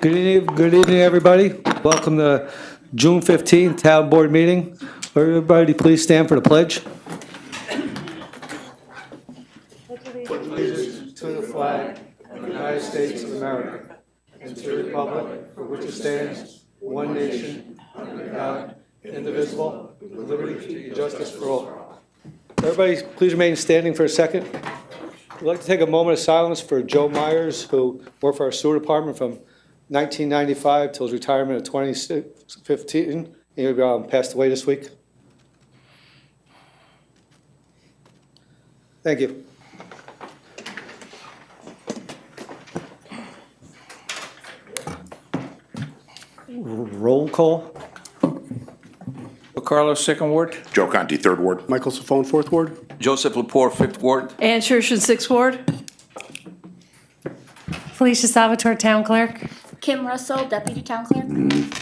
Good evening, everybody. Welcome to June 15th Town Board meeting. Everybody, please stand for the pledge. Allegiance to the flag of the United States of America and to the republic for which it stands, one nation, under God, indivisible, with liberty and justice for all. Everybody, please remain standing for a second. I'd like to take a moment of silence for Joe Myers, who worked for our sewer department from 1995 till his retirement in 2015. He passed away this week. Thank you. Roll call. Carlos, 2nd Ward. Joe Conti, 3rd Ward. Michael Safone, 4th Ward. Joseph Lepore, 5th Ward. Ann Schurshin, 6th Ward. Felicia Salvatore, Town Clerk. Kim Russell, Deputy Town Clerk.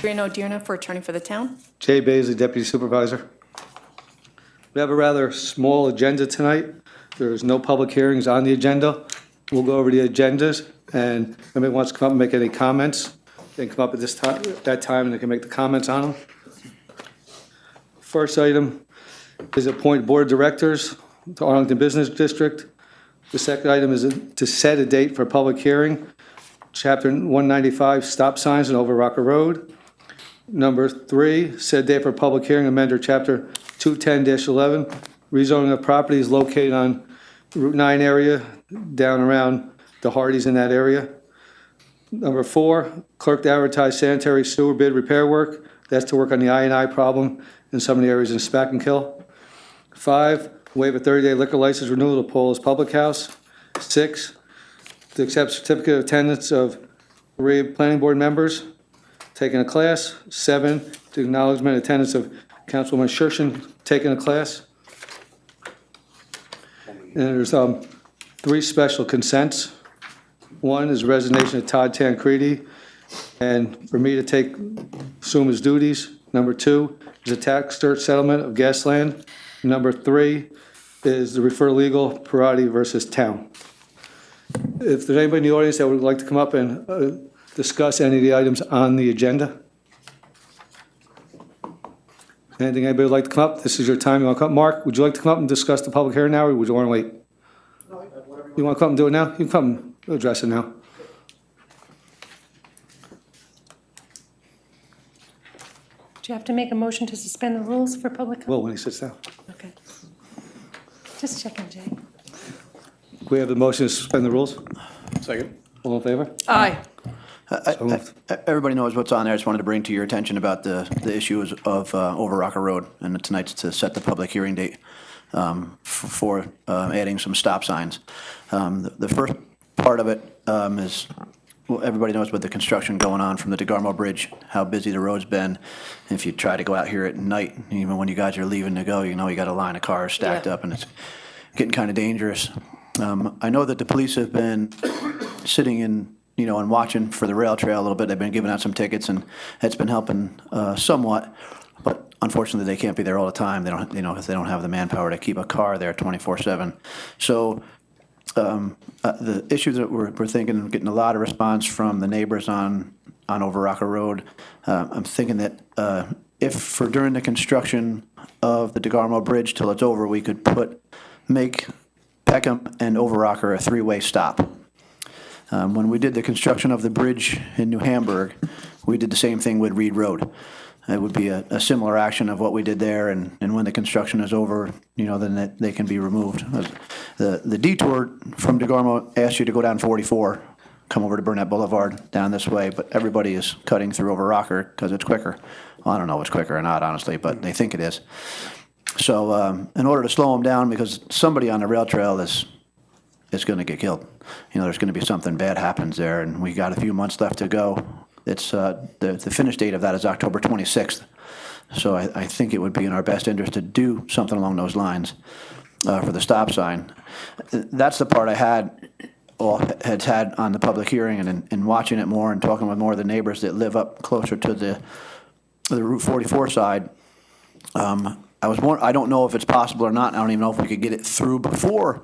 Reno Dierna for Attorney for the Town. Jay Baisley, Deputy Supervisor. We have a rather small agenda tonight. There's no public hearings on the agenda. We'll go over the agendas, and if anybody wants to come up and make any comments, they can come up at this time, that time, and they can make the comments on them. First item is appoint board of directors to Arlington Business District. The second item is to set a date for a public hearing, Chapter 195, stop signs on Over Rocker Road. Number 3, set date for a public hearing, amend or Chapter 210-11, rezoning of properties located on Route 9 area, down around the Hardys in that area. Number 4, clerk to advertise sanitary sewer bid repair work. That's to work on the I&I problem in some of the areas in Spackenkill. 5, waive a 30-day liquor license renewal to Paul's Public House. 6, to accept certificate of attendance of 3 planning board members taking a class. 7, to acknowledgement attendance of Councilwoman Schurshin taking a class. And there's 3 special consents. 1 is resignation of Todd Tancredi, and for me to assume his duties. Number 2 is a tax dirt settlement of Gasland. Number 3 is the refer legal Parati versus Town. If there's anybody in the audience that would like to come up and discuss any of the items on the agenda. Anything anybody would like to come up? This is your time. You want to come up? Mark, would you like to come up and discuss the public hearing now, or would you want to wait? You want to come and do it now? You can come and address it now. Do you have to make a motion to suspend the rules for public comment? Well, when he sits down. Okay. Just checking, Jay. We have the motion to suspend the rules. Second. All in favor? Aye. Everybody knows what's on there. I just wanted to bring to your attention about the issues of Over Rocker Road, and tonight's to set the public hearing date for adding some stop signs. The first part of it is, well, everybody knows about the construction going on from the DeGarmo Bridge, how busy the road's been. If you try to go out here at night, even when you guys are leaving to go, you know you got a line of cars stacked up, and it's getting kind of dangerous. I know that the police have been sitting in, and watching for the rail trail a little bit. They've been giving out some tickets, and it's been helping somewhat. But unfortunately, they can't be there all the time. They don't, if they don't have the manpower to keep a car there 24/7. So the issue that we're thinking, getting a lot of response from the neighbors on Over Rocker Road. I'm thinking that if for during the construction of the DeGarmo Bridge till it's over, we could make Peckham and Over Rocker a 3-way stop. When we did the construction of the bridge in New Hamburg, we did the same thing with Reed Road. It would be a similar action of what we did there, and when the construction is over, then they can be removed. The detour from DeGarmo asks you to go down 44, come over to Burnett Boulevard, down this way, but everybody is cutting through Over Rocker because it's quicker. Well, I don't know if it's quicker or not, honestly, but they think it is. So in order to slow them down, because somebody on the rail trail is going to get killed. There's going to be something bad happens there, and we got a few months left to go. It's the finish date of that is October 26th. So I think it would be in our best interest to do something along those lines for the stop sign. That's the part I had on the public hearing, and in watching it more and talking with more of the neighbors that live up closer to the Route 44 side. I don't know if it's possible or not. I don't even know if we could get it through before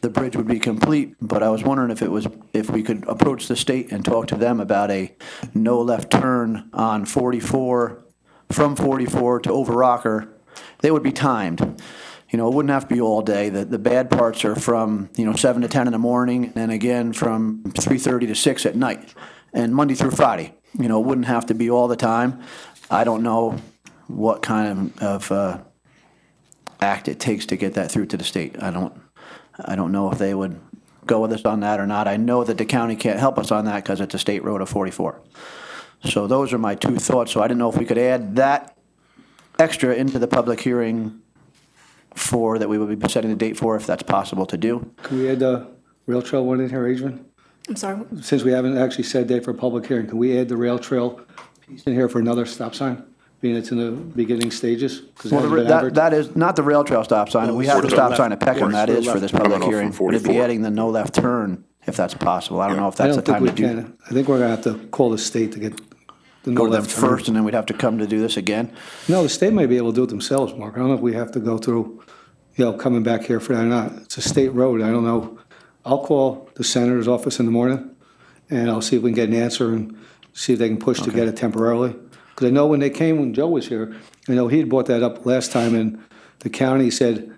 the bridge would be complete, but I was wondering if we could approach the state and talk to them about a no left turn on 44, from 44 to over Rocker. They would be timed. You know, it wouldn't have to be all day. The bad parts are from, 7 to 10 in the morning, and then again from 3:30 to 6 at night, and Monday through Friday. You know, it wouldn't have to be all the time. I don't know what kind of act it takes to get that through to the state. I don't know if they would go with us on that or not. I know that the county can't help us on that because it's a state road of 44. So those are my two thoughts. So I didn't know if we could add that extra into the public hearing that we would be setting the date for, if that's possible to do. Can we add the rail trail one in here, Adrian? I'm sorry. Since we haven't actually set a date for a public hearing, can we add the rail trail piece in here for another stop sign, being it's in the beginning stages? 'Cause it Well, hasn't been that advertised. is not the rail trail stop sign. We have the stop sign at Peckham. That is for this public Coming off hearing. from But it'd be 44. adding the no left turn, if that's possible. I don't know if I that's the don't think time we to do. can. I think we're gonna have to call the state to get the no Go to them left turn. first, and then we'd have to come to do this again. No, the state may be able to do it themselves, Mark. I don't know if we have to go through, coming back here for that or not. It's a state road. I don't know. I'll call the senator's office in the morning, and I'll see if we can get an answer and see if they can push to get it temporarily. Because I know when Joe was here, I know he had brought that up last time, and the county said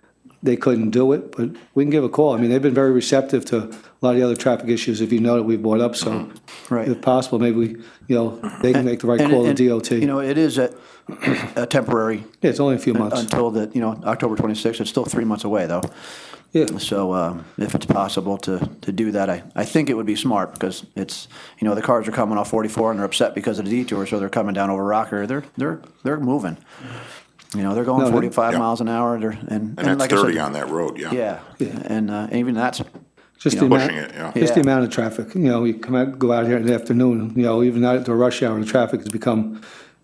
they couldn't do it, but we can give a call. I mean, they've been very receptive to a lot of the other traffic issues, if you know, that we've brought up, so Right. if possible, maybe they can make the right call to DOT. You know, it is a temporary Yeah, it's only a few months. until October 26th. It's still 3 months away, though. Yeah, So if it's possible to do that, I think it would be smart, because it's, the cars are coming off 44 and they're upset because of the detour, so they're coming down over Rocker. They're moving. They're going No, 45 Yeah. miles an hour. And that's like I 30 said, on that road, yeah. Yeah, and even that's, just you the know, amount, pushing it, yeah. just the Yeah. amount of traffic. You go out here in the afternoon, even not at the rush hour, the traffic has become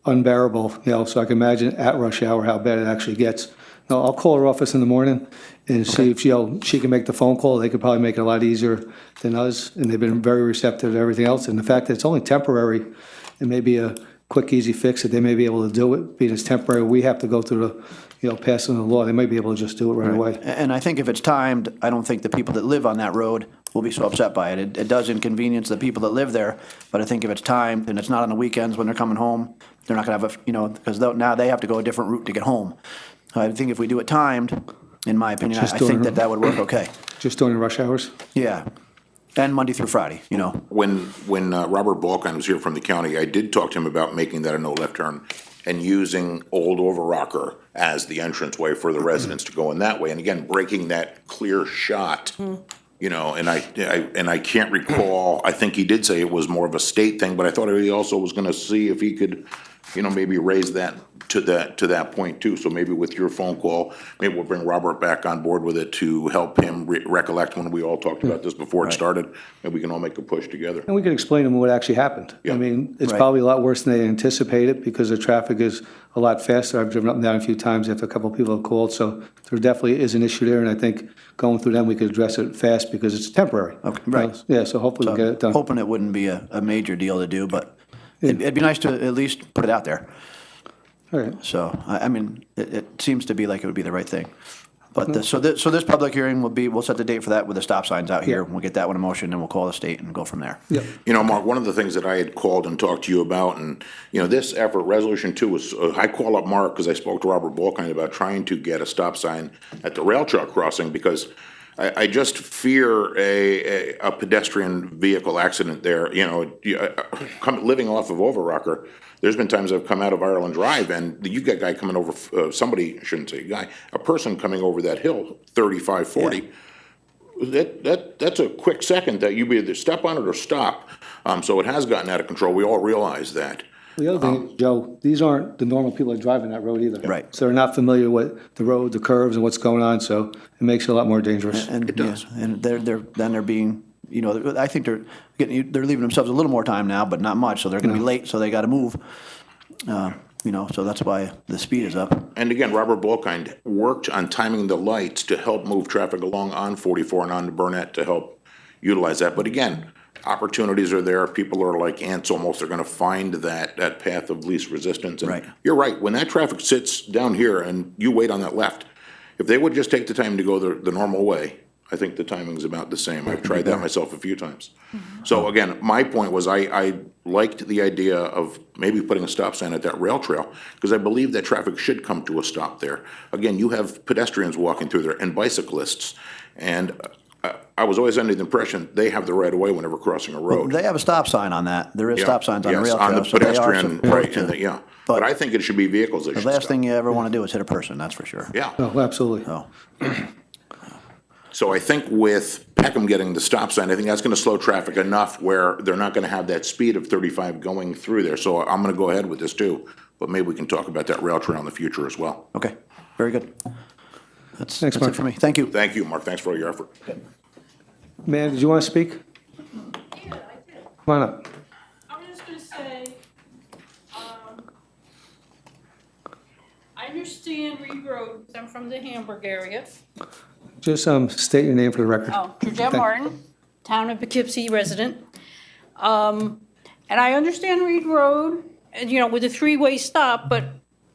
unbearable, so I can imagine at rush hour how bad it actually gets. No, I'll call her office in the morning and see if, she can make the phone call. They could probably make it a lot easier than us, and they've been very receptive to everything else. And the fact that it's only temporary, it may be a quick, easy fix that they may be able to do it. Being it's temporary, we have to go through passing the law. They may be able to just do it right away. and I think if it's timed, I don't think the people that live on that road will be so upset by it. It does inconvenience the people that live there, but I think if it's timed and it's not on the weekends when they're coming home, they're not going to have because now they have to go a different route to get home. I think if we do it timed, in my opinion, I Just doing think it- that would work okay. Just during the rush hours? Yeah, and Monday through Friday, When Robert Balkan was here from the county, I did talk to him about making that a no left turn and using Old Over Rocker as the entranceway for the residents to go in that way. And again, breaking that clear shot, and I can't recall, I think he did say it was more of a state thing, but I thought he also was gonna see if he could, maybe raise that to that point too. So maybe with your phone call, maybe we'll bring Robert back on board with it to help him recollect when we all talked about this before it started. Maybe we can all make a push together. And we can explain to them what actually happened. Yeah. I mean, it's Right. probably a lot worse than they anticipated because the traffic is a lot faster. I've driven up and down a few times after a couple of people have called, so there definitely is an issue there, and I think going through them, we could address it fast because it's temporary. Okay, right. Yeah, so hopefully we'll get it done. hoping it wouldn't be a major deal to do, but it'd be nice to at least put it out there. All right. So, I mean, it seems to be like it would be the right thing. But, so this public hearing we'll set the date for that with the stop signs out here. Yeah. We'll get that one in motion, and we'll call the state and go from there. Yep. Mark, one of the things that I had called and talked to you about, and, this effort, Resolution 2, was, I call up Mark because I spoke to Robert Balkan about trying to get a stop sign at the rail trail crossing because I just fear a pedestrian vehicle accident there. Living off of Overrocker, there's been times I've come out of Ireland Drive and you got a guy coming over, somebody, I shouldn't say guy, a person coming over that hill, 35, 40. That's a quick second that you either step on it or stop. So it has gotten out of control. We all realize that. The other thing, is, Joe, these aren't the normal people that are driving that road either. Right. So they're not familiar with the road, the curves, and what's going on, so it makes it a lot more dangerous. And, It does. yeah, and they're being, I think they're leaving themselves a little more time now, but not much, so they're gonna be late, so they gotta move. So that's why the speed is up. And again, Robert Balkind worked on timing the lights to help move traffic along on 44 and on to Burnett to help utilize that. But again, opportunities are there. People are like ants almost. They're going to find that path of least resistance. And Right. You're right. When that traffic sits down here and you wait on that left, if they would just take the time to go the normal way, I think the timing's about the same. I've tried that myself a few times. So again, my point was I liked the idea of maybe putting a stop sign at that rail trail, because I believe that traffic should come to a stop there. Again, you have pedestrians walking through there and bicyclists, and I was always under the impression they have the right of way whenever crossing a road. They have a stop sign on that. There is Yeah, stop signs on the yes, rail on trail, the so they are pedestrian, supposed right, and to. yeah. But I think it should be vehicles that The should last stop. thing you ever want to do is hit a person, that's for sure. Yeah. Oh, absolutely. So, So I think with Peckham getting the stop sign, I think that's gonna slow traffic enough where they're not gonna have that speed of 35 going through there. So I'm gonna go ahead with this too, but maybe we can talk about that rail trail in the future as well. okay, very good. That's Thanks, it Mark. for me. Thank you. Thank you, Mark, thanks for all your effort. Man, did you want to speak? Yeah, I did. Come on up. I was just gonna say, I understand Reed Road, 'cause I'm from the Hamburg area. Just state your name for the record. Oh, Georgette Martin, town of Poughkeepsie resident. And I understand Reed Road, and, you know, with a three-way stop, but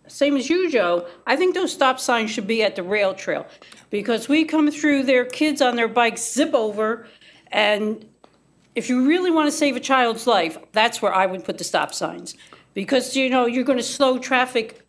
same as you, Joe, I think those stop signs should be at the rail trail. Because we come through there, kids on their bikes zip over, and if you really want to save a child's life, that's where I would put the stop signs. Because, you know, you're going to slow traffic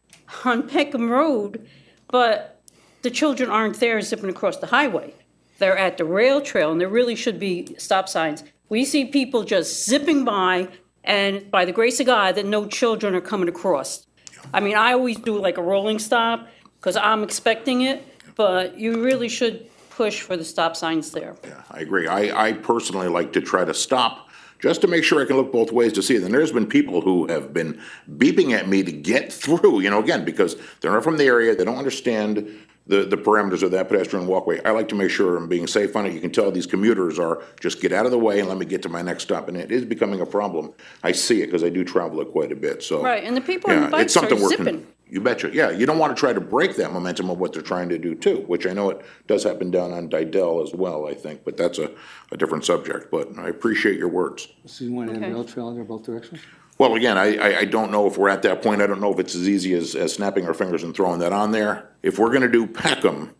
on Peckham Road, but the children aren't there zipping across the highway. They're at the rail trail, and there really should be stop signs. We see people just zipping by, and by the grace of God, that no children are coming across. I mean, I always do like a rolling stop, because I'm expecting it, but you really should push for the stop signs there. Yeah, I agree. I personally like to try to stop just to make sure I can look both ways to see it. And there's been people who have been beeping at me to get through, you know, again, because they're not from the area, they don't understand the parameters of that pedestrian walkway. I like to make sure I'm being safe on it. You can tell these commuters are, just get out of the way and let me get to my next stop. And it is becoming a problem. I see it because I do travel it quite a bit, so. Right, and the people on the Yeah, it's bikes are something we're zipping. You betcha. Yeah, you don't want to try to break that momentum of what they're trying to do too, which I know it does happen down on Didell as well, I think, but that's a different subject. But I appreciate your words. So you want to have Okay. rail trail in there both directions? Well, again, I don't know if we're at that point. I don't know if it's as easy as snapping our fingers and throwing that on there. If we're gonna do Peckham,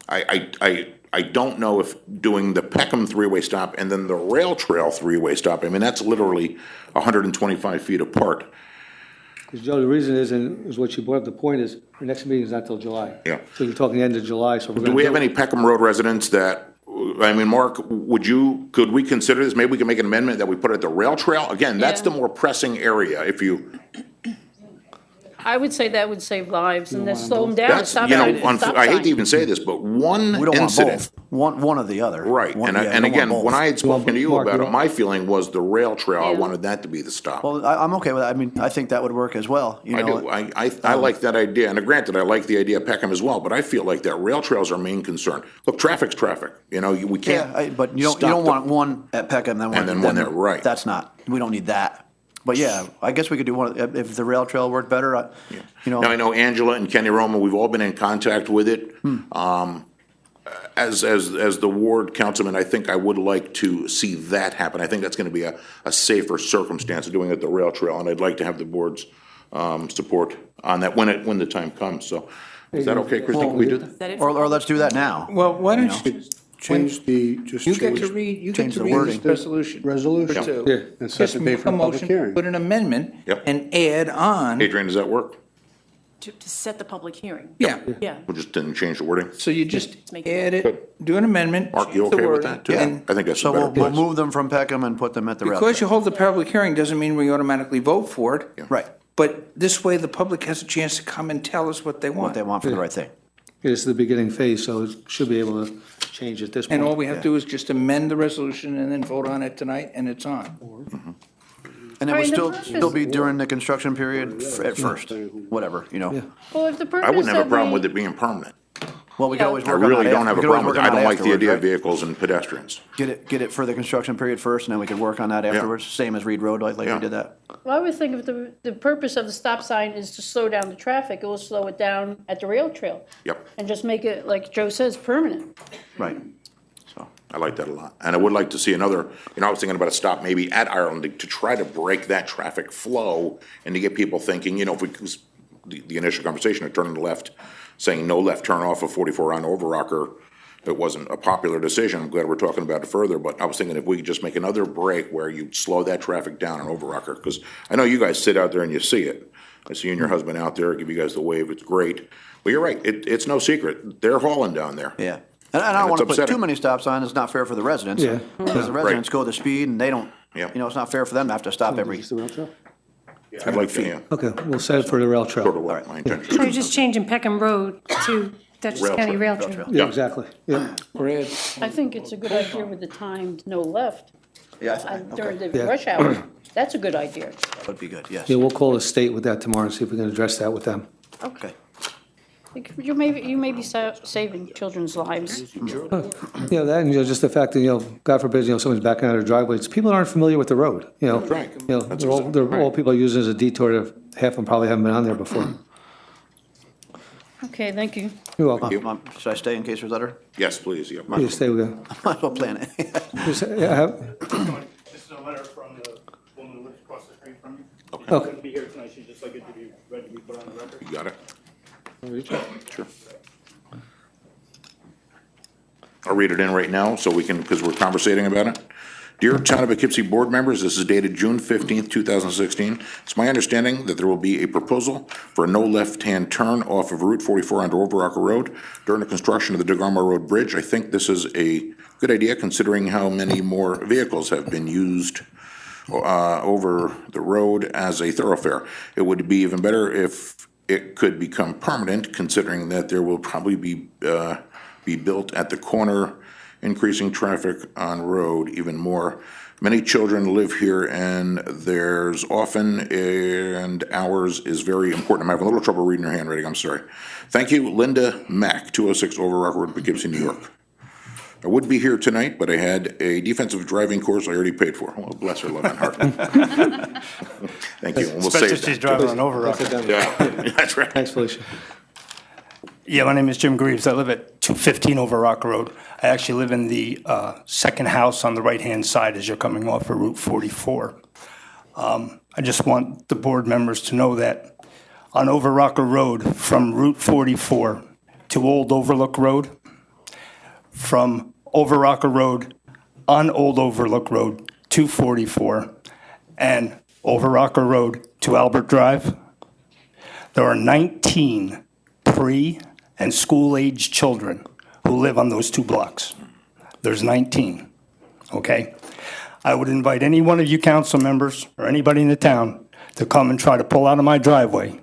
I don't know if doing the Peckham three-way stop and then the rail trail three-way stop, I mean, that's literally 125 feet apart. Because Joe, the reason is what you brought up, the point is, our next meeting is not till July. Yeah. So you're talking the end of July, so we're going to. Do we have any Peckham Road residents that, I mean, Mark, could we consider this, maybe we can make an amendment that we put it at the rail trail? Again, that's the Yeah. more pressing area, if you, I would say that would save lives and then slow them down. that's, Stop you know, sign, stop I hate sign. to even say this, but one We don't want incident. both, one or the other. Right, One- and, yeah, we and don't again, want both. when I had spoken to you Mark, about you it, don't- my feeling was the rail trail, I Yeah. wanted that to be the stop. Well, I'm okay with that. I mean, I think that would work as well, you I know. do, I like that idea, and granted, I like the idea of Peckham as well, but I feel like that rail trail's our main concern. Look, traffic's traffic, you know, we can't. Yeah, but you stop don't the- want one at Peckham, then one. And then one there, right. That's not, we don't need that. But yeah, I guess we could do one, if the rail trail worked better, you know. Now, I know Angela and Kenny Roma, we've all been in contact with it. As the ward councilman, I think I would like to see that happen. I think that's gonna be a safer circumstance of doing it at the rail trail, and I'd like to have the board's, support on that when the time comes, so. Is that okay, Christine, can we do that? Is that it? Or let's do that now. Well, why don't you, Change the, just you get change to read, you get change to the read wording. this resolution. resolution. Two. Yeah. And set Just the date make for a a public motion, hearing. put an amendment Yep. and add on, Adrian, does that work? To set the public hearing. yeah. Yeah. We just didn't change the wording? So you just make it- add it, do an amendment. Mark, you change the okay with wording, that too? and I think that's a So better we'll place. move them from Peckham and put them at the rail Because you trail. hold the public hearing doesn't mean we automatically vote for it. Right, But this way, the public has a chance to come and tell us what they what want. they want for the right thing. It's the beginning phase, so it should be able to change at this point. And all we have to do is just amend the resolution and then vote on it tonight, and it's on. And it I would mean, the still purpose- be during the construction period at first, whatever, you know. Well, if the purpose I wouldn't have a of problem the- with it being permanent. Well, we could always I work on that. really don't have a we could always problem with it. work I on don't that like the idea of afterwards, vehicles and pedestrians. right? Get it for the construction period first, and then we could work on that afterwards, same as Reed Road, like we Yeah. did that. Well, I would think if the purpose of the stop sign is to slow down the traffic, it will slow it down at the rail trail. Yep. And just make it, like Joe says, permanent. Right. So, I like that a lot. And I would like to see another, you know, I was thinking about a stop maybe at Ireland to try to break that traffic flow and to get people thinking, you know, if we, the initial conversation of turning left, saying no left turn off of 44 on Overrocker, it wasn't a popular decision. I'm glad we're talking about it further, but I was thinking if we could just make another break where you slow that traffic down in Overrocker, because I know you guys sit out there and you see it. I see you and your husband out there, give you guys the wave, it's great. But you're right, it's no secret, they're hauling down there. Yeah. And I don't it's want to put upsetting. too many stop signs, it's not fair for the residents. Yeah. Because the residents go the speed and they don't, Yeah. it's not fair for them to have to stop every, I'd like to, yeah, Okay, we'll set it for the rail sort of trail. what my intention So you're is. just changing Peckham Road to Dutchess Rail County trail. Rail Trail. Yeah, exactly, yeah. Brad, I think it's a good idea with the timed no left yeah, during the Yeah. rush hour. That's a good idea. that would be good, yes. Yeah, we'll call the state with that tomorrow and see if we can address that with them. Okay. You may be saving children's lives. Yeah, that and, just the fact that, God forbid, someone's backing out of their driveway, it's people aren't familiar with the road, Right. They're all people using it as a detour, half of them probably haven't been on there before. Okay, thank you. You're welcome. Should I stay in case there's other? Yes, please, yeah. You stay with them. Might as well plan it. Just, have- This is a letter from the woman who lives across the street from you. She Okay. couldn't be here tonight, she'd just like it to be ready to be put on the record. You got it? Sure. I'll read it in right now so we can, because we're conversating about it. Dear Town of Poughkeepsie Board members, this is dated June 15th, 2016. It's my understanding that there will be a proposal for a no left-hand turn off of Route 44 onto Overrocker Road during the construction of the DeGarmo Road Bridge. I think this is a good idea considering how many more vehicles have been used over the road as a thoroughfare. It would be even better if it could become permanent, considering that there will probably be built at the corner, increasing traffic on road even more. Many children live here, and there's often, and hours is very important. I'm having a little trouble reading her handwriting, I'm sorry. Thank you, Linda Mack, 206 Overrock Road, Poughkeepsie, New York. I would be here tonight, but I had a defensive driving course I already paid for. Well, bless her loving heart. Thank you, and we'll Especially save if she's that. driving on Overrock. Yeah, that's right. Thanks, Felicia. Yeah, my name is Jim Greaves. I live at 215 Overrock Road. I actually live in the second house on the right-hand side as you're coming off of Route 44. I just want the board members to know that on Overrocker Road, from Route 44 to Old Overlook Road, from Overrocker Road on Old Overlook Road to 44, and Overrocker Road to Albert Drive, there are 19 pre- and school-aged children who live on those 2 blocks. There's 19, okay? I would invite any one of you council members or anybody in the town to come and try to pull out of my driveway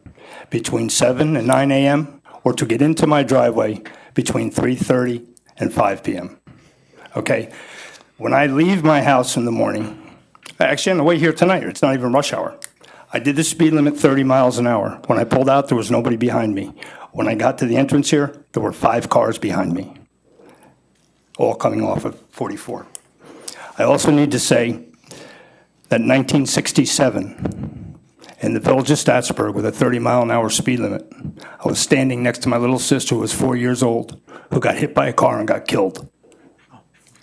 between 7 and 9 a.m. or to get into my driveway between 3:30 and 5 p.m., okay? When I leave my house in the morning, actually on the way here tonight, it's not even rush hour. I did the speed limit 30 miles an hour. When I pulled out, there was nobody behind me. When I got to the entrance here, there were 5 cars behind me, all coming off of 44. I also need to say that 1967, in the village of Statsburg with a 30-mile-an-hour speed limit, I was standing next to my little sister who was 4 years old, who got hit by a car and got killed.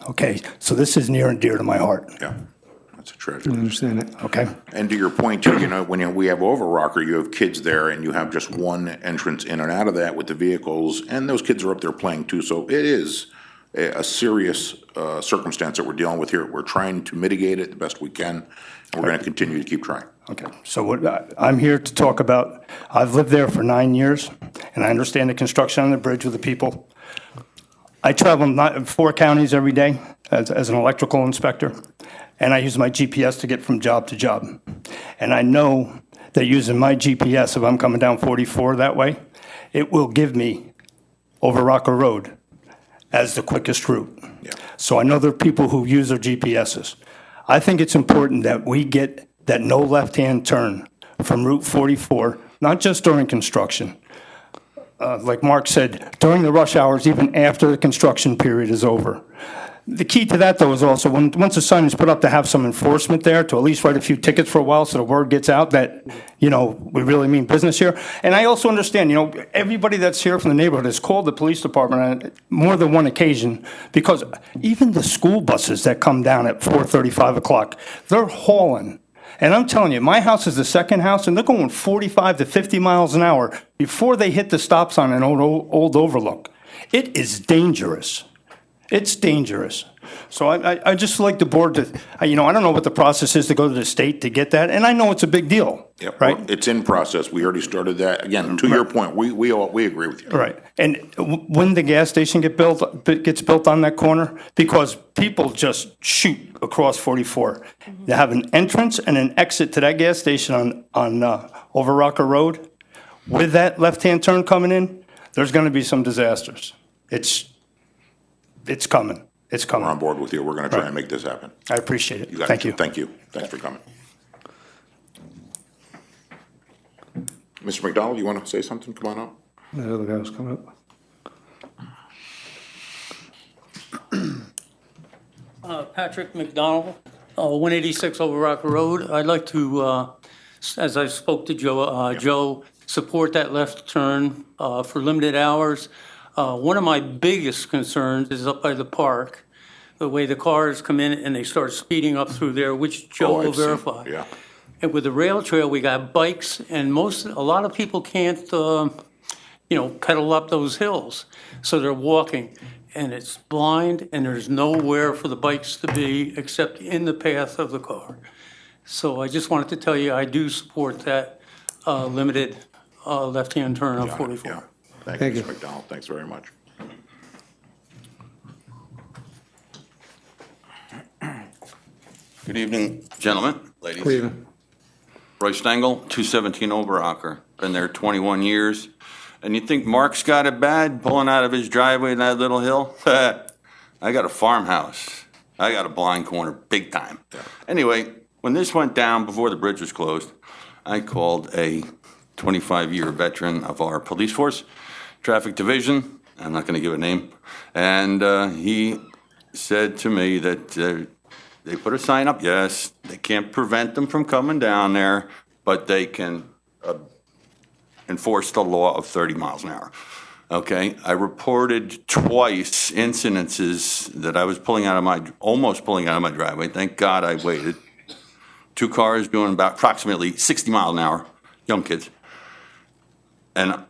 Okay, so this is near and dear to my heart, Yeah, that's a I treasure. understand it. Okay. And to your point too, when we have Overrocker, you have kids there and you have just one entrance in and out of that with the vehicles, and those kids are up there playing too, so it is a serious circumstance that we're dealing with here. We're trying to mitigate it the best we can, and we're gonna continue to keep trying. Okay, so I'm here to talk about, I've lived there for 9 years, and I understand the construction on the bridge with the people. I travel 4 counties every day as an electrical inspector, and I use my GPS to get from job to job. And I know that using my GPS, if I'm coming down 44 that way, it will give me Overrocker Road as the quickest route. Yeah. So I know there are people who use their GPSs. I think it's important that we get that no left-hand turn from Route 44, not just during construction. Like Mark said, during the rush hours, even after the construction period is over. The key to that, though, is also once a sign is put up to have some enforcement there, to at least write a few tickets for a while so the word gets out that, we really mean business here. And I also understand, everybody that's here from the neighborhood has called the police department on more than one occasion, because even the school buses that come down at 4:30, 5 o'clock, they're hauling. And I'm telling you, my house is the second house, and they're going 45 to 50 miles an hour before they hit the stop sign in Old Overlook. It is dangerous. It's dangerous. So I just like the board to, I don't know what the process is to go to the state to get that, and I know it's a big deal, Yeah, right? well, it's in process. We already started that. Again, to your point, we agree with you. Right. And when the gas station gets built on that corner, because people just shoot across 44. They have an entrance and an exit to that gas station on Over Rocker Road. With that left-hand turn coming in, there's going to be some disasters. It's coming. It's We're coming. on board with you. We're going to try Right. and make this happen. I appreciate it. You got Thank it. you. Thank you. Thanks for coming. Mr. McDonald, you want to say something? Come on up. The other guy was coming up. Patrick McDonald, 186 Over Rock Road. I'd like to, as I spoke to Joe, support that left turn for limited hours. One of my biggest concerns is up by the park, the way the cars come in and they start speeding up through there, which Joe will I've seen- verify. Yeah. And with the rail trail, we got bikes, and a lot of people can't, pedal up those hills. So they're walking, and it's blind, and there's nowhere for the bikes to be except in the path of the car. So I just wanted to tell you, I do support that limited left-hand turn on Got it. 44. Yeah. Thank Thank you, you. Mr. McDonald. Thanks very much. Good evening, gentlemen, ladies. Good evening. Roy Stengel, 217 Overocker. Been there 21 years. And you think Mark's got it bad pulling out of his driveway in that little hill? I got a farmhouse. I got a blind corner, big time. Anyway, when this went down before the bridge was closed, I called a 25-year veteran of our police force, traffic division. I'm not going to give a name. And he said to me that they put a sign up, yes, they can't prevent them from coming down there, but they can enforce the law of 30 miles an hour. Okay, I reported twice incidences that I was almost pulling out of my driveway. Thank God I waited. 2 cars doing about approximately 60 miles an hour, young kids. And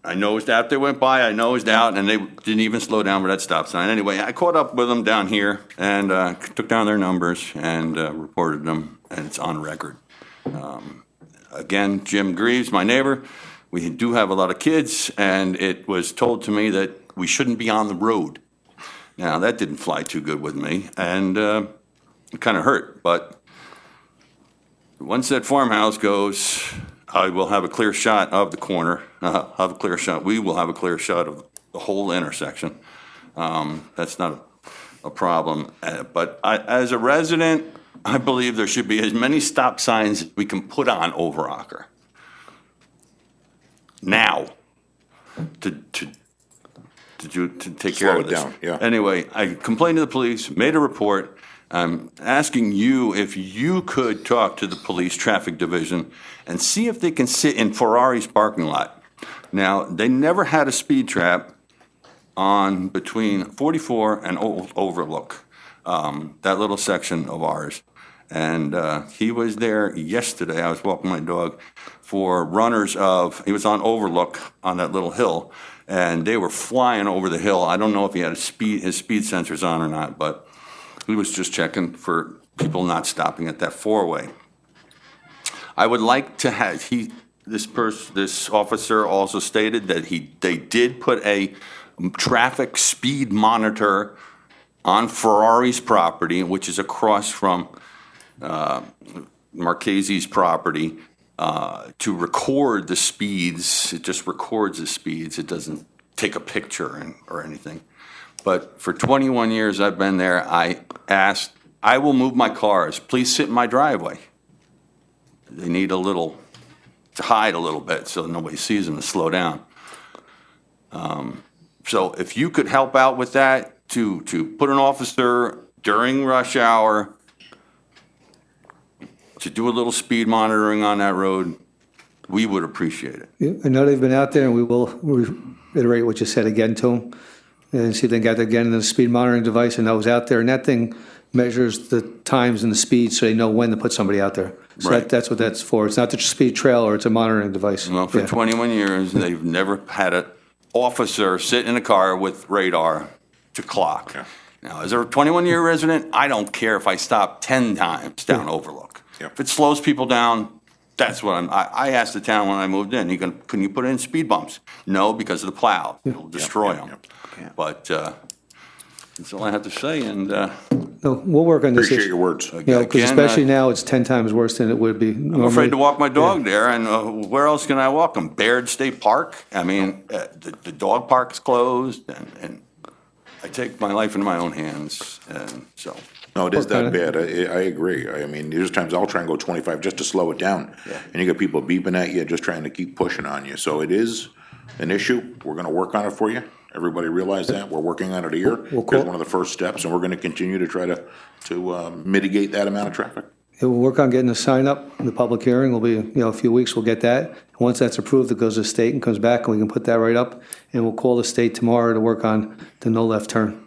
I nosed out, they went by, I nosed out, and they didn't even slow down for that stop sign. Anyway, I caught up with them down here and took down their numbers and reported them, and it's on record. Again, Jim Greaves, my neighbor, we do have a lot of kids, and it was told to me that we shouldn't be on the road. Now, that didn't fly too good with me, and it kind of hurt, but once that farmhouse goes, I will have a clear shot of the corner. We will have a clear shot of the whole intersection. That's not a problem. But as a resident, I believe there should be as many stop signs as we can put on Overocker now to take care Slow of it this. down, yeah. Anyway, I complained to the police, made a report. I'm asking you if you could talk to the police traffic division and see if they can sit in Ferrari's parking lot. Now, they never had a speed trap on between 44 and Overlook, that little section of ours. And he was there yesterday. I was walking my dog for runners he was on Overlook on that little hill, and they were flying over the hill. I don't know if he had his speed sensors on or not, but he was just checking for people not stopping at that 4-way. I would like to have, this officer also stated that they did put a traffic speed monitor on Ferrari's property, which is across from Marchese's property, to record the speeds. It just records the speeds. It doesn't take a picture or anything. But for 21 years I've been there, I asked, I will move my cars. Please sit in my driveway. They need to hide a little bit so nobody sees them to slow down. So if you could help out with that, to put an officer during rush hour to do a little speed monitoring on that road, we would appreciate it. Yeah, I know they've been out there, and we will reiterate what you said again to them, and see if they got again the speed monitoring device, and that was out there, and that thing measures the times and the speed, so they know when to put somebody out there. So Right. that's what that's for. It's not the speed trailer, it's a monitoring device. Well, for Yeah. 21 years, they've never had an officer sit in a car with radar to clock. Now, as a 21-year resident, I don't care if I stop 10 times down Overlook. If it slows people down, that's what I asked the town when I moved in, can you put in speed bumps? No, because of the plow. It'll destroy them. But that's all I have to say, and No, we'll work on this Appreciate issue. your words. You know, 'cause Again, especially now, it's 10 times worse than it would be I'm normally. afraid to walk my dog there, and where else can I walk them? Baird State Park? I mean, the dog park's closed, and I take my life into my own hands, and so. No, it is What that kind bad. I agree. I mean, there's times I'll try and go 25 just to slow it down. And you got people beeping at you, just trying to keep pushing on you. So it is an issue. We're gonna work on it for you. Everybody realize that. We're working on it here. We'll Here's call- one of the first steps, and we're gonna continue to try to mitigate that amount of traffic. Yeah, we'll work on getting the sign up. The public hearing will be, a few weeks, we'll get that. Once that's approved, it goes to the state and comes back, and we can put that right up. And we'll call the state tomorrow to work on the no left turn.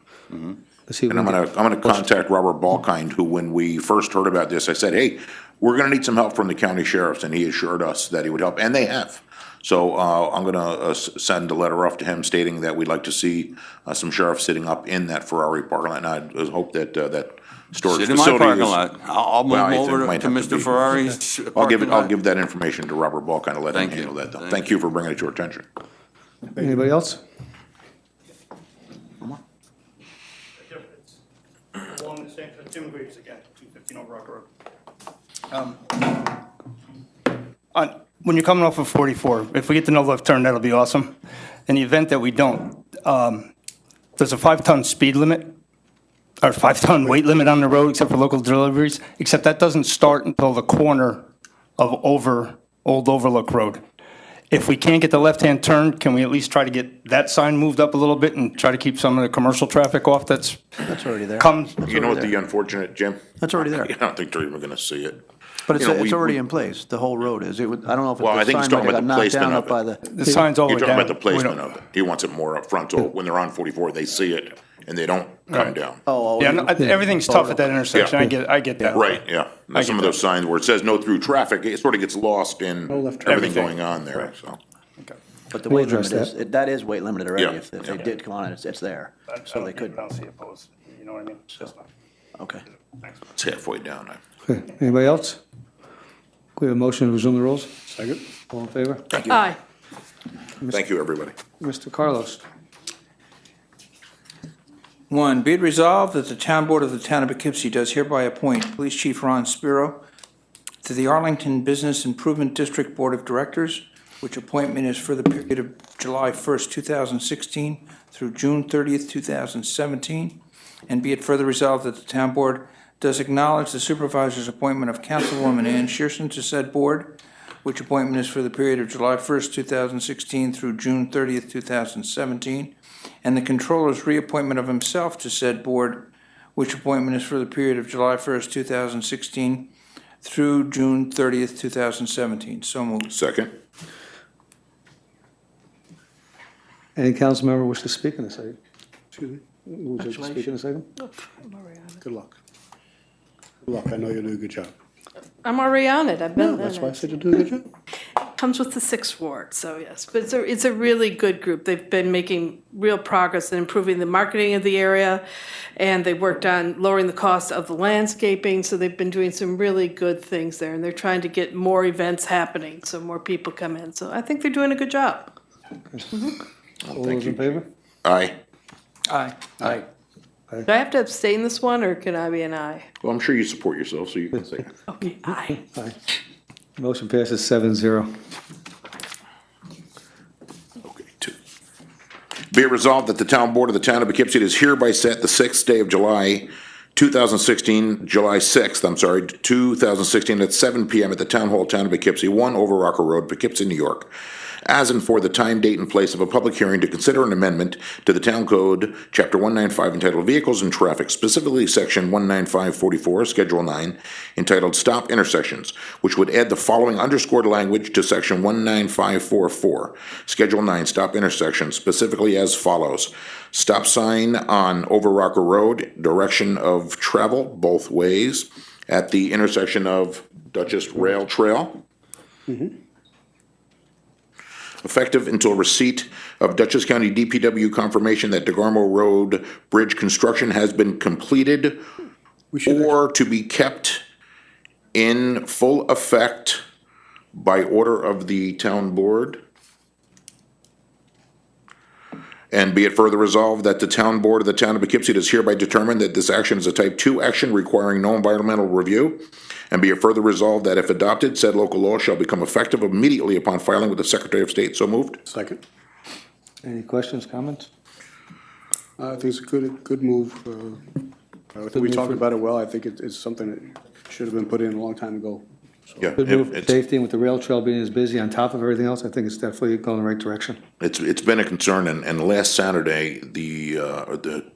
Let's see if And we I'm can gonna contact Robert Balkind, who, when we first heard about this, I said, hey, we're gonna need some help from the county sheriffs, and he assured us that he would help, and they have. So, I'm gonna send a letter off to him stating that we'd like to see some sheriffs sitting up in that Ferrari parking lot, and I hope that, that storage Sit in facility my is. parking lot. I'll move Well, I think over it might to have to Mr. be- Ferrari's I'll parking lot. give that information to Robert Balkind and let him Thank you. handle that, though. Thank you for bringing it to our attention. Anybody else? Along the same, Jim Greaves again, 215 Old Rock Road. When you're coming off of 44, if we get the no left turn, that'll be awesome. In the event that we don't, there's a 5-ton speed limit, or 5-ton weight limit on the road, except for local deliveries, except that doesn't start until the corner of Old Overlook Road. If we can't get the left-hand turn, can we at least try to get that sign moved up a little bit and try to keep some of the commercial traffic off that's already there. comes? You know what the unfortunate, Jim? That's already there. I don't think they're even gonna see it. But it's, You know, it's we- already we- in place, the whole road is. It would, I don't know if Well, I the think he's sign talking might have about got the knocked down placement up of by it. the, The sign's all the You're way talking down. about the placement We don't- of it. He wants it more up front, so when they're on 44, they see it, and they don't come Right. down. Yeah, no, everything's tough at that intersection. Yeah. I get that. Right, yeah. Now, some of get those signs where it says no through traffic, it sort of gets lost in left turn. everything Everything. going on there, so. but the We'll weight limit address is, that. that is weight limited already. Yeah, If they yeah. did come on, it's there. So they could, I don't see it posted, you know what I mean? It's just not- okay. It's halfway down. Okay, anybody else? We have a motion to resume the rules? Second. All in favor? Aye. Thank you, everybody. Mr. Carlos? 1, be it resolved that the Town Board of the Town of Poughkeepsie does hereby appoint Police Chief Ron Spiro to the Arlington Business Improvement District Board of Directors, which appointment is for the period of July 1st, 2016 through June 30th, 2017. And be it further resolved that the Town Board does acknowledge the Supervisor's appointment of Councilwoman Ann Shearson to said board, which appointment is for the period of July 1st, 2016 through June 30th, 2017, and the Controller's reappointment of himself to said board, which appointment is for the period of July 1st, 2016 through June 30th, 2017. So moved. Second? Any council member wish to speak in this item? Excuse me. Wish to speak in this item? Good luck. Good luck. I know you'll do a good job. I'm already on it. I've been. That's why I said you'll do a good job. Comes with the 6th ward, so yes. But it's a really good group. They've been making real progress in improving the marketing of the area, and they worked on lowering the cost of the landscaping, so they've been doing some really good things there, and they're trying to get more events happening, so more people come in. So I think they're doing a good job. All those in favor? Aye. Aye. Aye. Do I have to abstain this one, or can I be an aye? Well, I'm sure you support yourself, so you can say it. Okay, aye. Aye. Motion passes 7-0. Okay, 2. Be it resolved that the Town Board of the Town of Poughkeepsie is hereby set the 6th day of July, 2016, July 6th, 2016, at 7 PM at the Town Hall, Town of Poughkeepsie, 1 Over Rocker Road, Poughkeepsie, New York, as and for the time, date, and place of a public hearing to consider an amendment to the Town Code, Chapter 195, entitled Vehicles and Traffic, specifically Section 19544, Schedule 9, entitled Stop Intersections, which would add the following underscored language to Section 19544, Schedule 9, Stop Intersections, specifically as follows. Stop sign on Over Rocker Road, direction of travel both ways, at the intersection of Dutchess Rail Trail. effective until receipt of Dutchess County DPW confirmation that DeGarmo Road Bridge construction has been completed or to be kept in full effect by order of the town board. And be it further resolved that the town board of the town of Poughkeepsie does hereby determine that this action is a type 2 action requiring no environmental review. And be it further resolved that if adopted, said local law shall become effective immediately upon filing with the Secretary of State. So moved. Second. Any questions, comments? I think it's a good move. I think we talked about it well. I think it's something that should have been put in a long time ago. Yeah, Good move for it's, safety, and with the rail trail being as busy on top of everything else, I think it's definitely going in the right direction. it's been a concern, and last Saturday, the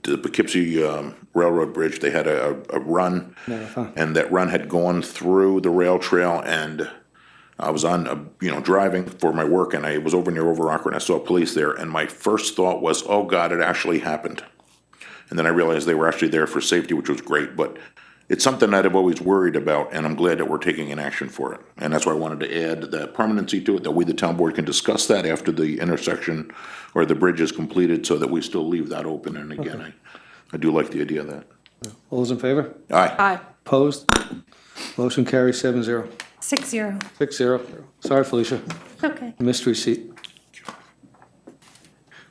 Poughkeepsie Railroad Bridge, they had a run, Marathon. and that run had gone through the rail trail, and I was on, driving for my work, and I was over near Overrocker, and I saw police there, and my first thought was, oh God, it actually happened. And then I realized they were actually there for safety, which was great, but it's something that I've always worried about, and I'm glad that we're taking an action for it. And that's why I wanted to add that permanency to it, that we, the town board, can discuss that after the intersection or the bridge is completed, so that we still leave that open. And again, I do like the idea of that. All those in favor? Aye. Aye. Opposed? Motion carries 7-0. 6-0. 6-0. Sorry, Felicia. Okay. Mystery seat.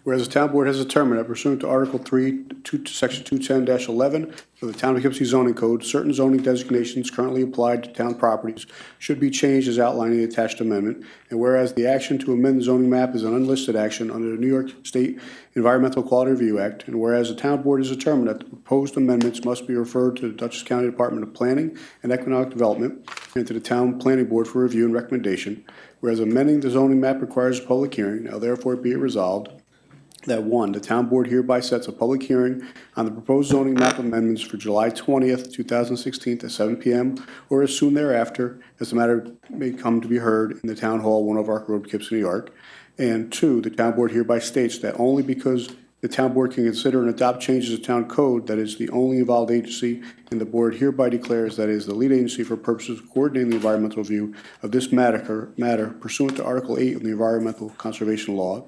Whereas the town board has determined that pursuant to Article 3, Section 210-11 of the Town of Poughkeepsie zoning code, certain zoning designations currently applied to town properties should be changed as outlined in the attached amendment. And whereas the action to amend the zoning map is an unlisted action under the New York State Environmental Quality Review Act, and whereas the town board has determined that the proposed amendments must be referred to the Dutchess County Department of Planning and Economic Development and to the Town Planning Board for review and recommendation, whereas amending the zoning map requires a public hearing, now therefore be it resolved that 1, the town board hereby sets a public hearing on the proposed zoning map amendments for July 20th, 2016 at 7 p.m. or as soon thereafter as the matter may come to be heard in the Town Hall, 1 Overrocker Road, Poughkeepsie, New York. And 2, the town board hereby states that only because the town board can consider and adopt changes to town code, that is the only involved agency, and the board hereby declares that it is the lead agency for purposes of coordinating the environmental review of this matter pursuant to Article 8 of the Environmental Conservation Law.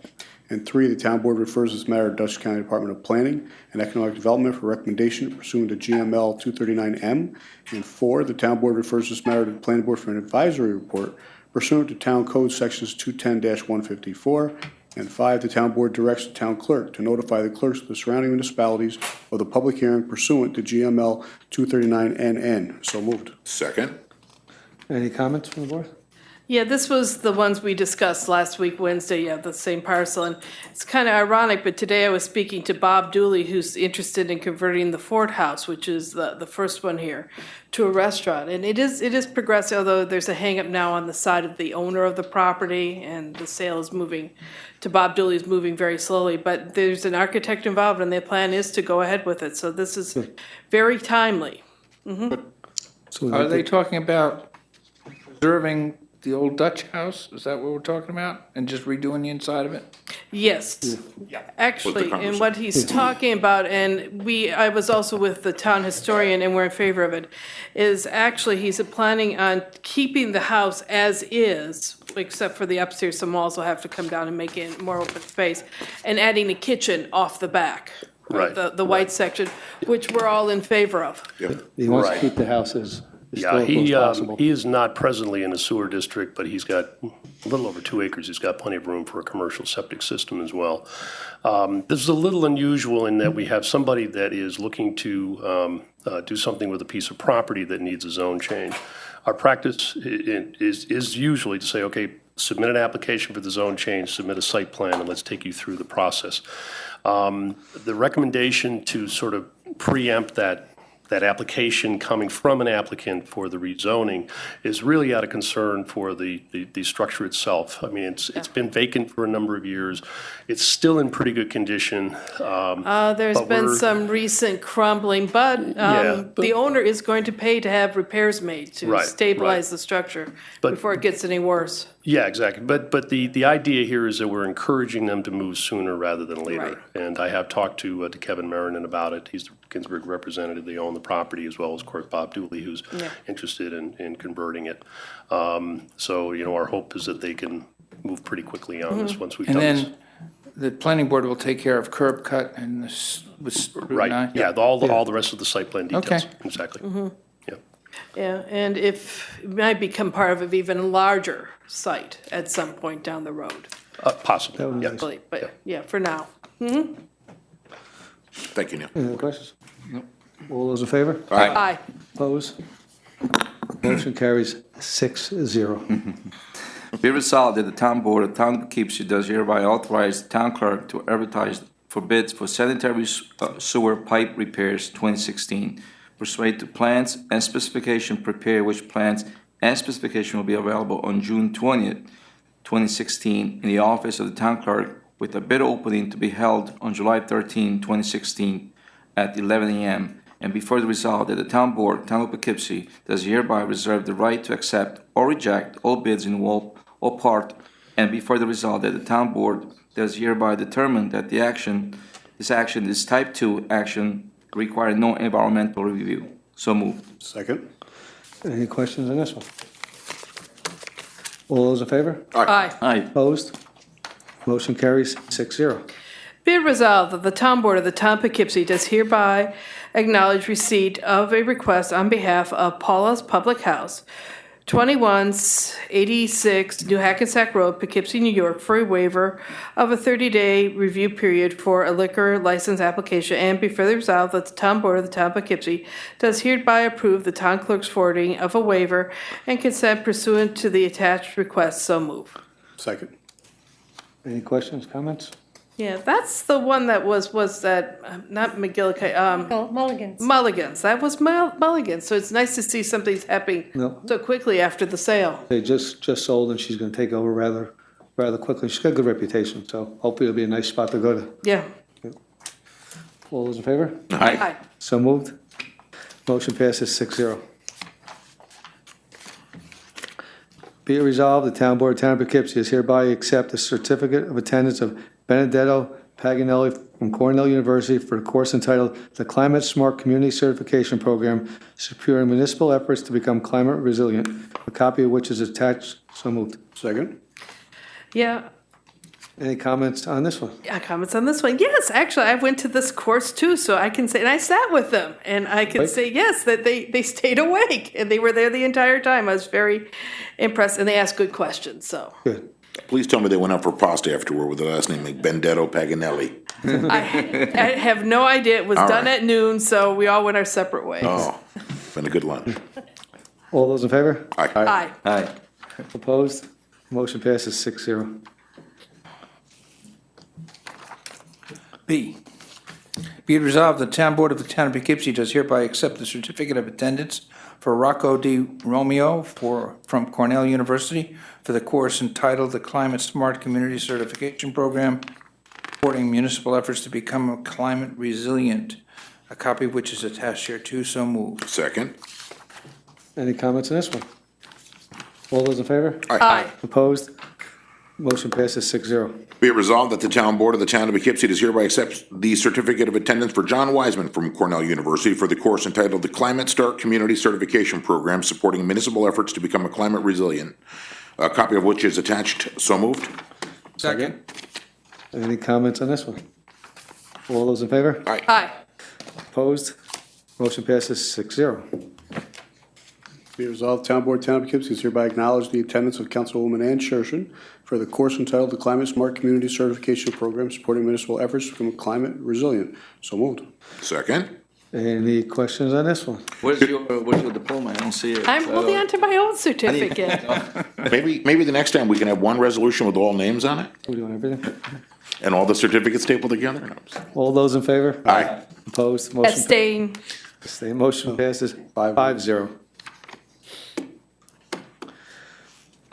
And 3, the town board refers this matter to Dutchess County Department of Planning and Economic Development for recommendation pursuant to GML 239M. And 4, the town board refers this matter to the planning board for an advisory report pursuant to Town Code Sections 210-154. And 5, the town board directs the town clerk to notify the clerks of the surrounding municipalities of the public hearing pursuant to GML 239NN. So moved. Second. Any comments from the board? Yeah, this was the ones we discussed last week, Wednesday, the same parcel. And it's kind of ironic, but today I was speaking to Bob Dooley, who's interested in converting the Ford House, which is the first one here, to a restaurant. And it is progressive, although there's a hang-up now on the side of the owner of the property, and the sale is moving to Bob Dooley's moving very slowly. But there's an architect involved, and their plan is to go ahead with it. So this is very timely. So Are they talking about preserving the old Dutch house? Is that what we're talking about? And just redoing the inside of it? Yes. Actually, conversation. and what he's talking about, and I was also with the town historian, and we're in favor of it, is actually he's planning on keeping the house as is, except for the upstairs, some walls will have to come down and make it more open space, and adding a kitchen off the back. Right. The white section, which we're all in favor of. He wants to Right. keep the house as Yeah, historical as possible. he is not presently in a sewer district, but he's got a little over 2 acres. He's got plenty of room for a commercial septic system as well. This is a little unusual in that we have somebody that is looking to do something with a piece of property that needs a zone change. Our practice is usually to say, okay, submit an application for the zone change, submit a site plan, and let's take you through the process. The recommendation to sort of preempt that application coming from an applicant for the rezoning is really out of concern for the structure itself. I mean, it's been vacant for a number of years. It's still in pretty good condition. There's but been we're- some recent crumbling, but but- the owner is going to pay to have repairs made to Right, stabilize right. the structure But- before it gets any worse. Yeah, exactly. But the idea here is that we're encouraging them to move sooner rather than later. Right. And I have talked to Kevin Marinan about it. He's the Ginsburg representative. They own the property, as well as, of course, Bob Dooley, who's interested in converting it. So, our hope is that they can move pretty quickly on this once we've And done this. then the planning board will take care of curb cut and this, with Route Right, 9? yeah, all the rest of the site plan details. Okay. Exactly. Yeah. Yeah, and if, it might become part of an even larger site at some point down the road. Possibly, yeah. But, yeah, for now. Thank you, Neil. Any other questions? No. All those in favor? Aye. Opposed? Motion carries 6-0. Be resolved that the town board of Town of Poughkeepsie does hereby authorize the town clerk to advertise for bids for sanitary sewer pipe repairs 2016, pursuant to plans and specification prepared, which plans and specification will be available on June 20th, 2016, in the office of the town clerk, with a bid opening to be held on July 13, 2016, at 11 a.m. And be further resolved that the town board, Town of Poughkeepsie, does hereby reserve the right to accept or reject all bids in whole or part, and be further resolved that the town board does hereby determine that this action is type 2 action requiring no environmental review. So moved. Second. Any questions on this one? All those in favor? Aye. Aye. Opposed? Motion carries 6-0. Be it resolved that the town board of the town of Poughkeepsie does hereby acknowledge receipt of a request on behalf of Paula's Public House, 2186 New Hackensack Road, Poughkeepsie, New York, for a waiver of a 30-day review period for a liquor license application, and be further resolved that the town board of the town of Poughkeepsie does hereby approve the town clerk's forwarding of a waiver and consent pursuant to the attached request. So move. Second. Any questions, comments? Yeah, that's the one that was that, not McGillicuddy, Mulligan's. Mulligan's. That was Mulligan's. So it's nice to see something's happening No. so quickly after the sale. They just sold and she's going to take over rather quickly. She's got a good reputation, so hopefully it'll be a nice spot to go to. Yeah. All those in favor? Aye. So moved. Motion passes 6-0. Be it resolved, the town board of Town of Poughkeepsie is hereby accept the certificate of attendance of Benedetto Paganelli from Cornell University for a course entitled The Climate Smart Community Certification Program, Securing Municipal Efforts to Become Climate Resilient, a copy of which is attached. So moved. Second. Yeah. Any comments on this one? Yeah, comments on this one. Yes, actually, I went to this course too, so I can say, and I sat with them, and I can say, yes, that they stayed awake, and they were there the entire time. I was very impressed, and they asked good questions, so. Good. Please tell me they went out for pasta afterward with the last name, like Benedetto Paganelli. I have no idea. It was All done right. at noon, so we all went our separate ways. Oh, been a good lunch. All those in favor? Aye. Aye. Aye. Opposed? Motion passes 6-0. B, be it resolved, the town board of the town of Poughkeepsie does hereby accept the certificate of attendance for Rocco D. Romeo from Cornell University for the course entitled The Climate Smart Community Certification Program, supporting municipal efforts to become climate resilient, a copy of which is attached here too. So moved. Second. Any comments on this one? All those in favor? Aye. Opposed? Motion passes 6-0. Be it resolved that the town board of the town of Poughkeepsie does hereby accept the certificate of attendance for John Wiseman from Cornell University for the course entitled The Climate Start Community Certification Program, supporting municipal efforts to become a climate resilient, a copy of which is attached. So moved. Second. Any comments on this one? All those in favor? Aye. Opposed? Motion passes 6-0. Be it resolved, Town Board, Town of Poughkeepsie is hereby acknowledge the attendance of Councilwoman Ann Shershin for the course entitled The Climate Smart Community Certification Program, supporting municipal efforts to become climate resilient. So moved. Second. Any questions on this one? Where's your diploma? I don't see it. I'm holding on to my own certificate. Maybe the next time we can have one resolution with all names on it We're doing everything? and all the certificates stapled together. All those in favor? Aye. Opposed? Motion Abstain. Abstain. Motion passes 5-0.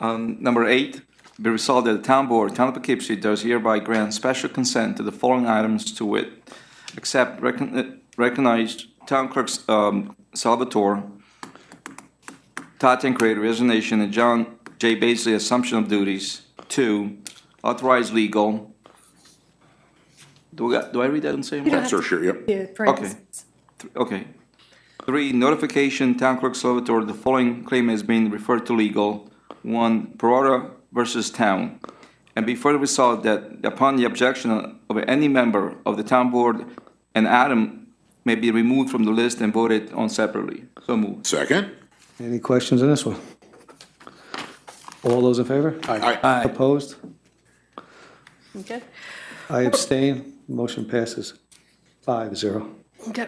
Number 8, be resolved that the town board, Town of Poughkeepsie, does hereby grant special consent to the following items to wit: accept recognized town clerk Salvatore Tatankrate resignation and John J. Baisley assumption of duties. 2, authorize legal. Do I read that in the same way? Sure, sure, yep. Yeah, parentheses. Okay. 3, notification, Town Clerk Salvatore, the following claim has been referred to legal. 1, Peralta versus Town. and be further resolved that upon the objection of any member of the town board, an item may be removed from the list and voted on separately. So moved. Second? Any questions on this one? All those in favor? Aye. Opposed? Okay. I abstain. Motion passes 5-0. Okay.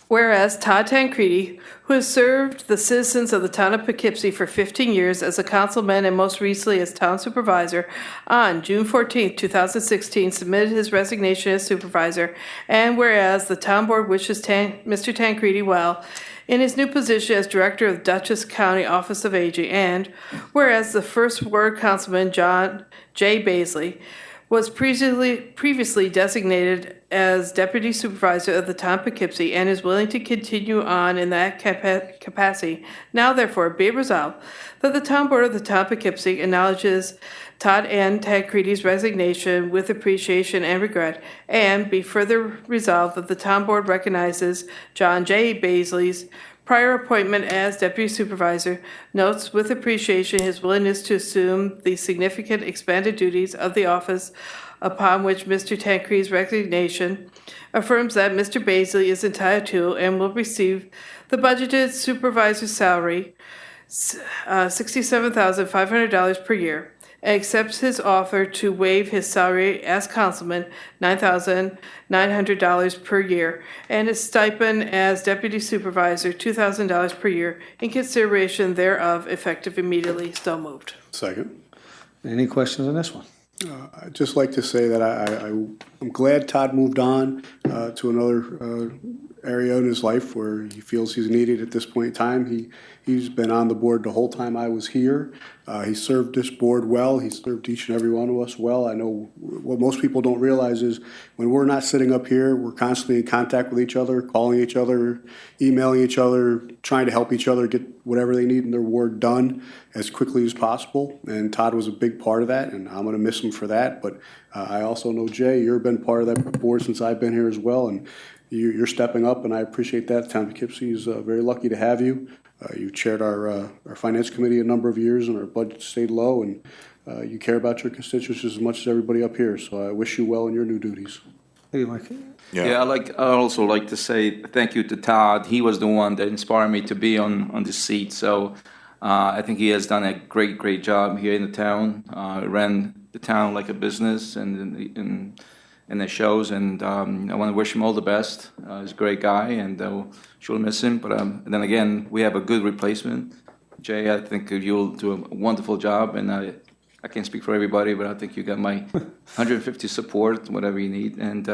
Whereas Todd Tancredi, who has served the citizens of the town of Poughkeepsie for 15 years as a councilman and most recently as town supervisor, on June 14, 2016, submitted his resignation as supervisor, and whereas the town board wishes Mr. Tancredi well in his new position as director of the Dutchess County Office of Aging, and whereas the first ward councilman, John J. Baisley, was previously designated as deputy supervisor of the town of Poughkeepsie and is willing to continue on in that capacity. Now therefore be it resolved that the town board of the town of Poughkeepsie acknowledges Todd N. Tancredi's resignation with appreciation and regret, and be further resolved that the town board recognizes John J. Baisley's prior appointment as deputy supervisor, notes with appreciation his willingness to assume the significant expanded duties of the office upon which Mr. Tancredi's resignation, affirms that Mr. Baisley is entitled to and will receive the budgeted supervisor's salary, $67,500 per year, and accepts his offer to waive his salary as councilman, $9,900 per year, and his stipend as deputy supervisor, $2,000 per year, in consideration thereof, effective immediately. So moved. Second. Any questions on this one? I'd just like to say that I'm glad Todd moved on to another area in his life where he feels he's needed at this point in time. He's been on the board the whole time I was here. He served this board well. He served each and every one of us well. I know what most people don't realize is when we're not sitting up here, we're constantly in contact with each other, calling each other, emailing each other, trying to help each other get whatever they need in their ward done as quickly as possible. And Todd was a big part of that, and I'm going to miss him for that. But I also know, Jay, you've been part of that board since I've been here as well, and you're stepping up, and I appreciate that. Town of Poughkeepsie is very lucky to have you. You chaired our finance committee a number of years, and our budget stayed low, and you care about your constituents as much as everybody up here. So I wish you well in your new duties. Hey, Mike. Yeah, I'd also like to say thank you to Todd. He was the one that inspired me to be on this seat. So I think he has done a great job here in the town. Ran the town like a business, and it shows. And I want to wish him all the best. He's a great guy, and sure miss him. But then again, we have a good replacement. Jay, I think you'll do a wonderful job, and I can't speak for everybody, but I think you got my 150 support, whatever you need, and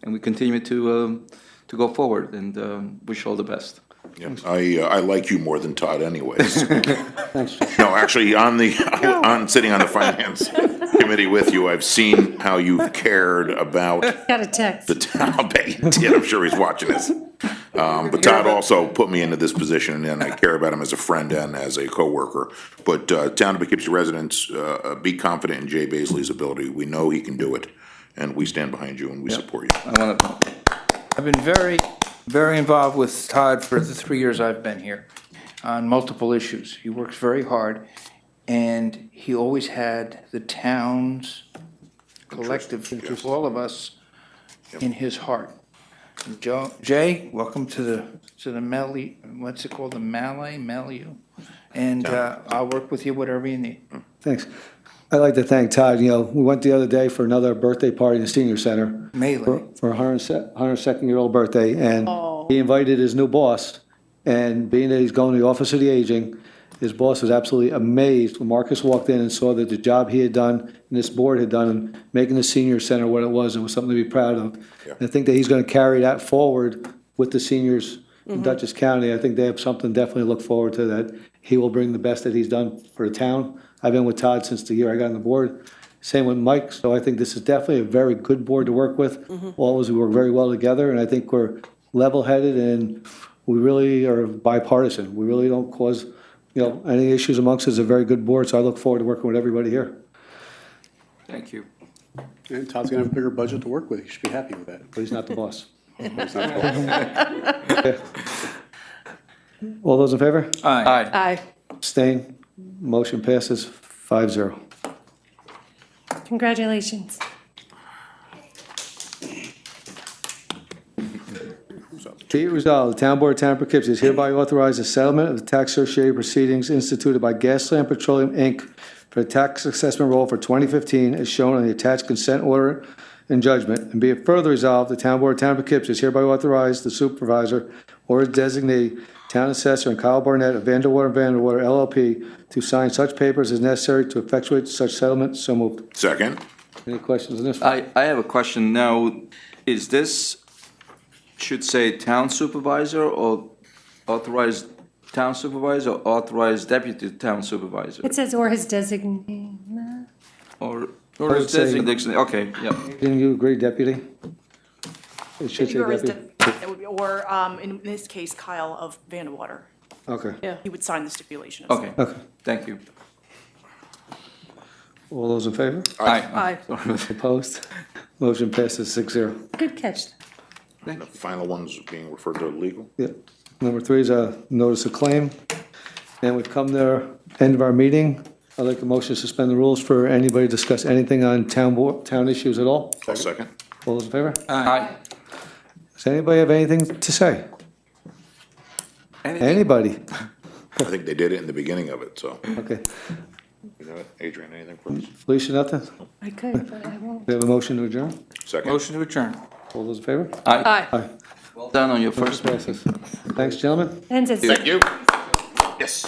we continue to go forward, and wish you all the best. Yeah, I like you more than Todd anyways. No, actually, on sitting on the finance committee with you, I've seen how you've cared about Got a text. the town. I bet he did. I'm sure he's watching this. But Todd also put me into this position, and I care about him as a friend and as a coworker. But town of Poughkeepsie residents, be confident in Jay Baisley's ability. We know he can do it, and we stand behind you and we support you. I've been very involved with Todd for the 3 years I've been here on multiple issues. He works very hard, and he always had the town's collective interest, all of us, in his heart. Jay, welcome to the Melee, what's it called, the Milieu? And I'll work with you whatever you need. Thanks. I'd like to thank Todd. You know, we went the other day for another birthday party in the senior center. Melee. For a 102nd-year-old birthday, and he invited his new boss. And being that he's going to the Office of the Aging, his boss was absolutely amazed when Marcus walked in and saw that the job he had done and this board had done in making the senior center what it was, something to be proud of. Yeah. I think that he's going to carry that forward with the seniors in Dutchess County. I think they have something definitely to look forward to, that he will bring the best that he's done for the town. I've been with Todd since the year I got on the board. Same with Mike. So I think this is definitely a very good board to work with. All of us, we work very well together, and I think we're level-headed, and we really are bipartisan. We really don't cause, any issues amongst us. It's a very good board, so I look forward to working with everybody here. Thank you. And Todd's going to have a bigger budget to work with. You should be happy with that. But he's not the boss. All those in favor? Aye. Aye. Abstain? Motion passes 5-0. Congratulations. Be it resolved, the Town Board of Town of Poughkeepsie is hereby authorized a settlement of the tax associated proceedings instituted by Gasland Petroleum, Inc. for the tax assessment roll for 2015 as shown on the attached consent order and judgment. And be it further resolved, the Town Board of Town of Poughkeepsie is hereby authorized the supervisor or his designee, Town Assessor, and Kyle Barnett of Vanderwater LLP to sign such papers as necessary to effectuate such settlement. So moved. Second. Any questions on this? I have a question now. Is this, should say town supervisor or authorized town supervisor or authorized deputy town supervisor? It says or his designee. Or I would say- designation, okay, yeah. Didn't you agree, Deputy? It should say Or is Deputy. that would be- or, in this case, Kyle of Vandewater. Okay. Yeah. He would sign the stipulation. Okay, Okay. thank you. All those in favor? Aye. Opposed? Motion passes 6-0. Good catch. The final one's being referred to legal. Yeah. Number 3 is a notice of claim. And we've come to the end of our meeting. I'd like a motion to suspend the rules for anybody to discuss anything on town issues at all. I'll second. All those in favor? Aye. Does anybody have anything to say? Anybody? I think they did it in the beginning of it, so. Okay. You know what, Adrian, anything for us? Felicia, nothing? I could, but I won't. We have a motion to adjourn? Second. Motion to adjourn. All those in favor? Aye. Aye. Well done on your first. Passes. Thanks, gentlemen. Ends at Thank you. Yes.